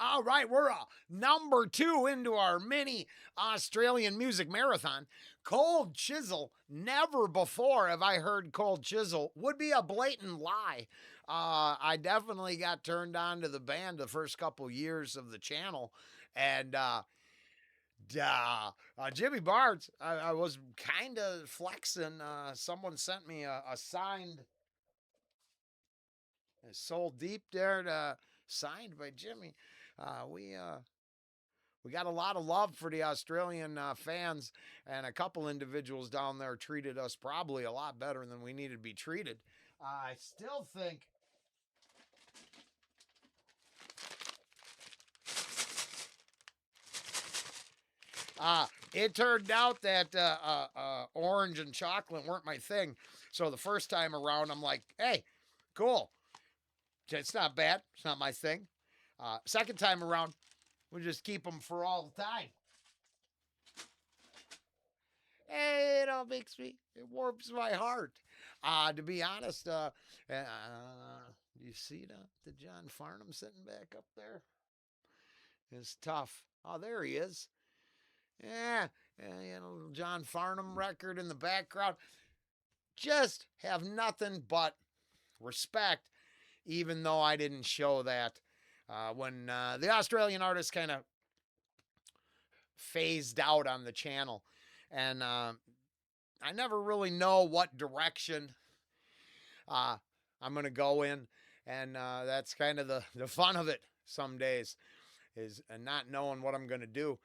All right, we're number 2 into our mini Australian music marathon. Cold Chisel. Never before have I heard Cold Chisel. Would be a blatant lie. I definitely got turned on to the band the first couple years of the channel, and Jimmy Barnes. I was kind of flexing. Someone sent me a signed Soul Deep there, signed by Jimmy. We got a lot of love for the Australian fans, and a couple individuals down there treated us probably a lot better than we needed to be treated. I still think. It turned out that orange and chocolate weren't my thing. So the first time around, I'm like, hey, cool. It's not bad. It's not my thing. Second time around, we'll just keep them for all the time. Hey, it all makes me, it warms my heart. To be honest, do you see the John Farnham sitting back up there? It's tough. Oh, there he is. Yeah, John Farnham record in the background. Just have nothing but respect, even though I didn't show that when the Australian artist kind of phased out on the channel. And I never really know what direction I'm going to go in. And that's kind of the fun of it some days, is not knowing what I'm going to do.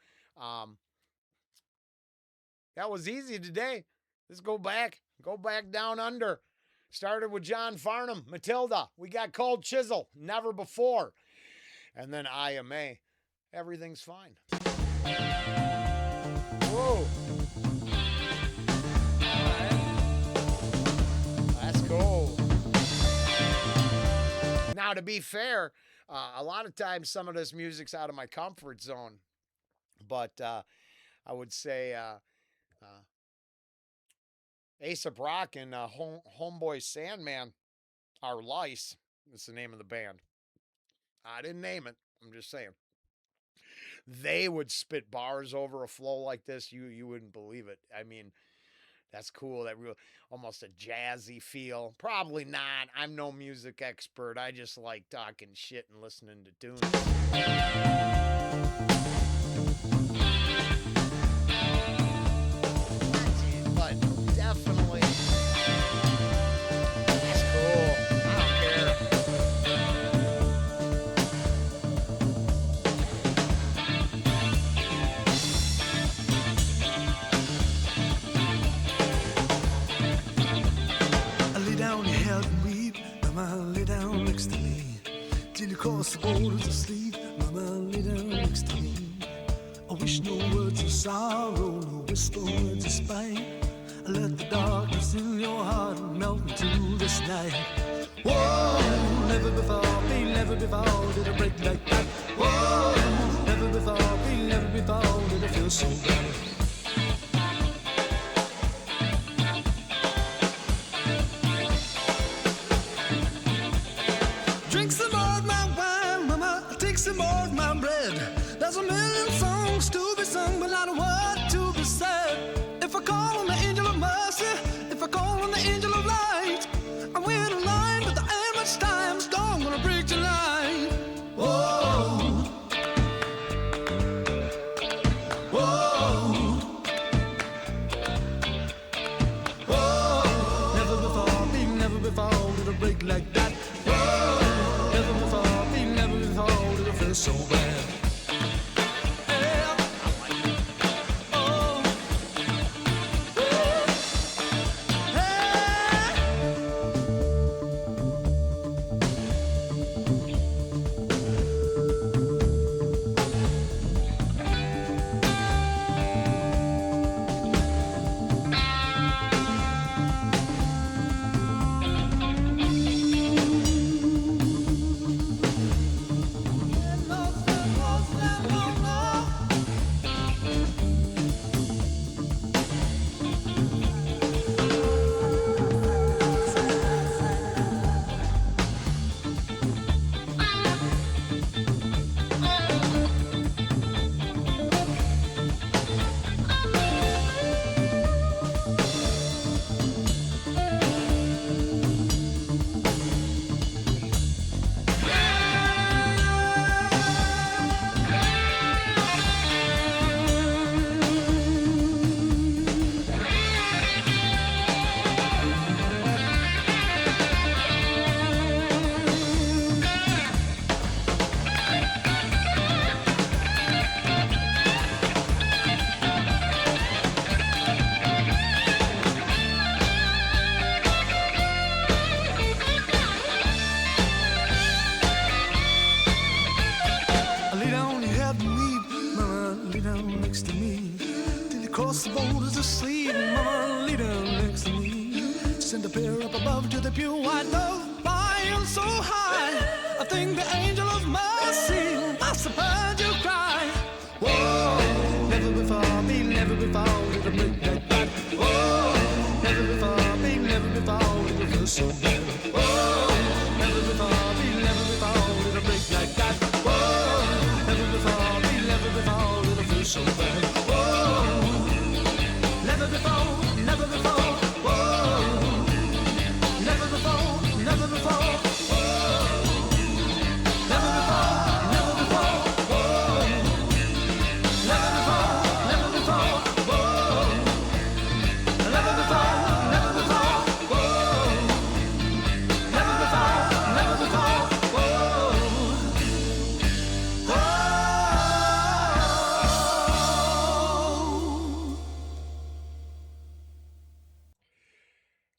That was easy today. Let's go back down under. Started with John Farnham, Matilda. We got Cold Chisel, never before. And then IMA. Everything's fine. Whoa. All right. Let's go. Now, to be fair, a lot of times some of this music's out of my comfort zone. But I would say A$AP Rock and Homeboy Sandman are Lice. That's the name of the band. I didn't name it. I'm just saying. They would spit bars over a flow like this. You wouldn't believe it. I mean, that's cool. That real, almost a jazzy feel. Probably not. I'm no music expert. I just like talking shit and listening to tunes. But definitely, that's cool. I don't care. I lay down your head and weep, Mama, lay down next to me. Till you cross the border to sleep, Mama, lay down next to me. I wish no words of sorrow, no whisper words of spite. I let the darkness in your heart melt into this night. Whoa, never before, babe, never before did I break like that. Whoa, never before, babe, never before did I feel so bad. Drink some more of my wine, mama, take some more of my bread. There's a million songs to be sung, but not a word to be said. If I call on the angel of mercy, if I call on the angel of light, I'm in a line, but there ain't much time, storm gonna break tonight. Whoa, whoa, whoa. Never before, babe, never before did I break like that. Whoa, never before, babe, never before did I feel so bad. down next to me. Till you cross the borders of sleep, mama, lay down next to me. Send a pair up above to the pure white dove, flying so high. I think the angel of mercy must have heard you cry. Whoa, never before me, never before did a break like that. Whoa, never before me, never before did it feel so bad. Whoa, never before me, never before did a break like that. Whoa, never before me, never before did it feel so bad. Whoa, never before, never before. Whoa, never before, never before.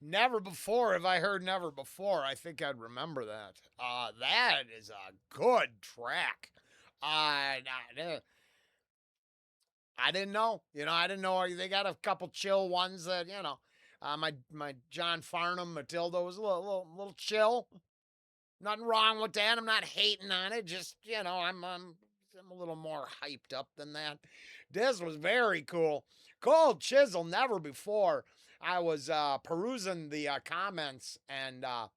Never before have I heard never before. I think I'd remember that. That is a good track. I didn't know. I didn't know they got a couple chill ones that my John Farnham Matilda was a little chill. Nothing wrong with that. I'm not hating on it. Just I'm a little more hyped up than that. This was very cool. Cold Chisel, never before. I was perusing the comments and a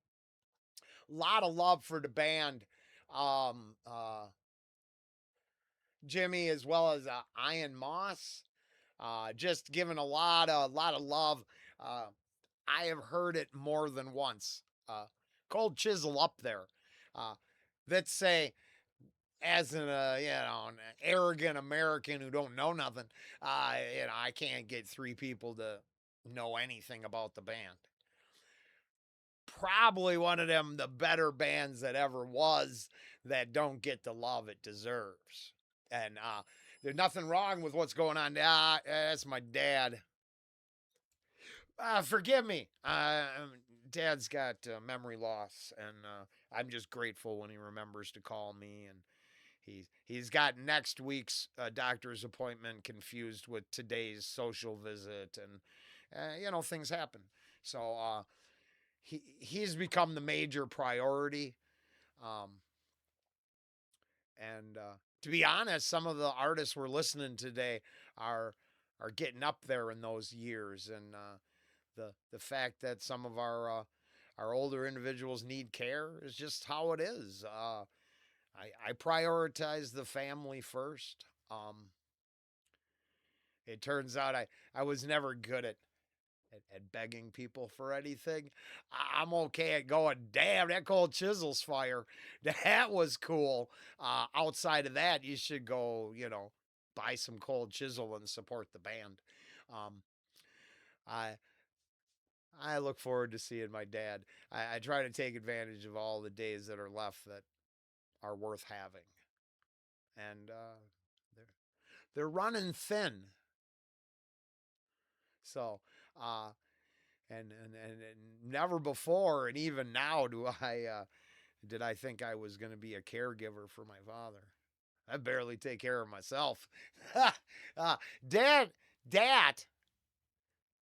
lot of love for the band. Jimmy as well as Ian Moss. Just giving a lot of love. I have heard it more than once. Cold Chisel up there. Let's say, as an arrogant American who don't know nothing, I can't get three people to know anything about the band. Probably one of them the better bands that ever was that don't get the love it deserves. And there's nothing wrong with what's going on. That's my dad. Forgive me. Dad's got memory loss, and I'm just grateful when he remembers to call me. And he's got next week's doctor's appointment confused with today's social visit, and things happen. So he's become the major priority. Um, and to be honest, some of the artists we're listening today are getting up there in those years, and the fact that some of our older individuals need care is just how it is. I prioritize the family first. It turns out I was never good at begging people for anything. I'm okay at going, damn, that Cold Chisel's fire. That was cool. Outside of that, you should go, buy some Cold Chisel and support the band. Um, I I look forward to seeing my dad. I try to take advantage of all the days that are left that are worth having, and they're they're running thin. So, uh, and never before, and even now, do I did I think I was going to be a caregiver for my father. I barely take care of myself. uh, dad, that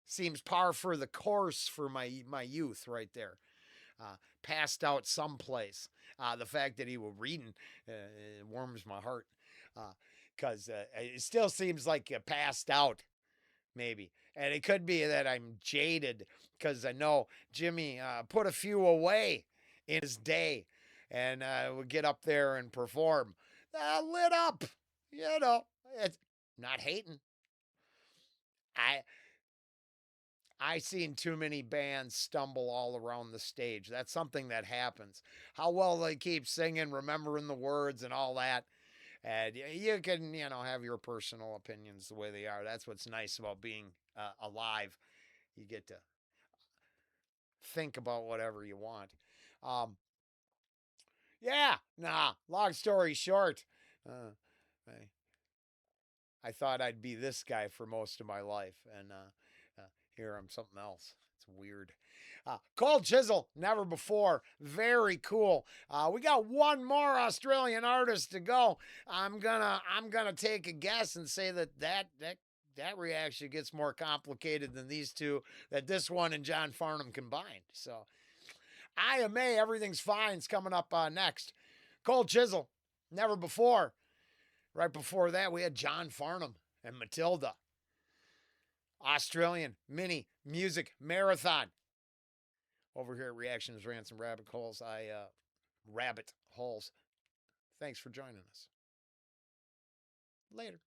seems par for the course for my youth right there. Passed out someplace. The fact that he was reading warms my heart because it still seems like you passed out, maybe. And it could be that I'm jaded because I know Jimmy put a few away in his day and would get up there and perform. Lit up, it's not hating. I I seen too many bands stumble all around the stage. That's something that happens. How well they keep singing, remembering the words and all that. And you can, have your personal opinions the way they are. That's what's nice about being alive. You get to think about whatever you want. Um, yeah, nah, long story short, uh, I thought I'd be this guy for most of my life. And here I'm something else. It's weird. Cold Chisel, never before. Very cool. We got one more Australian artist to go. I'm gonna take a guess and say that reaction gets more complicated than these two. That this one and John Farnham combined. So I am A. Everything's Fine's coming up next. Cold Chisel, never before. Right before that, we had John Farnham and Matilda. Australian mini music marathon. Over here at Reactions, Rants, and Rabbit Holes. Rabbit Holes. Thanks for joining us. Later.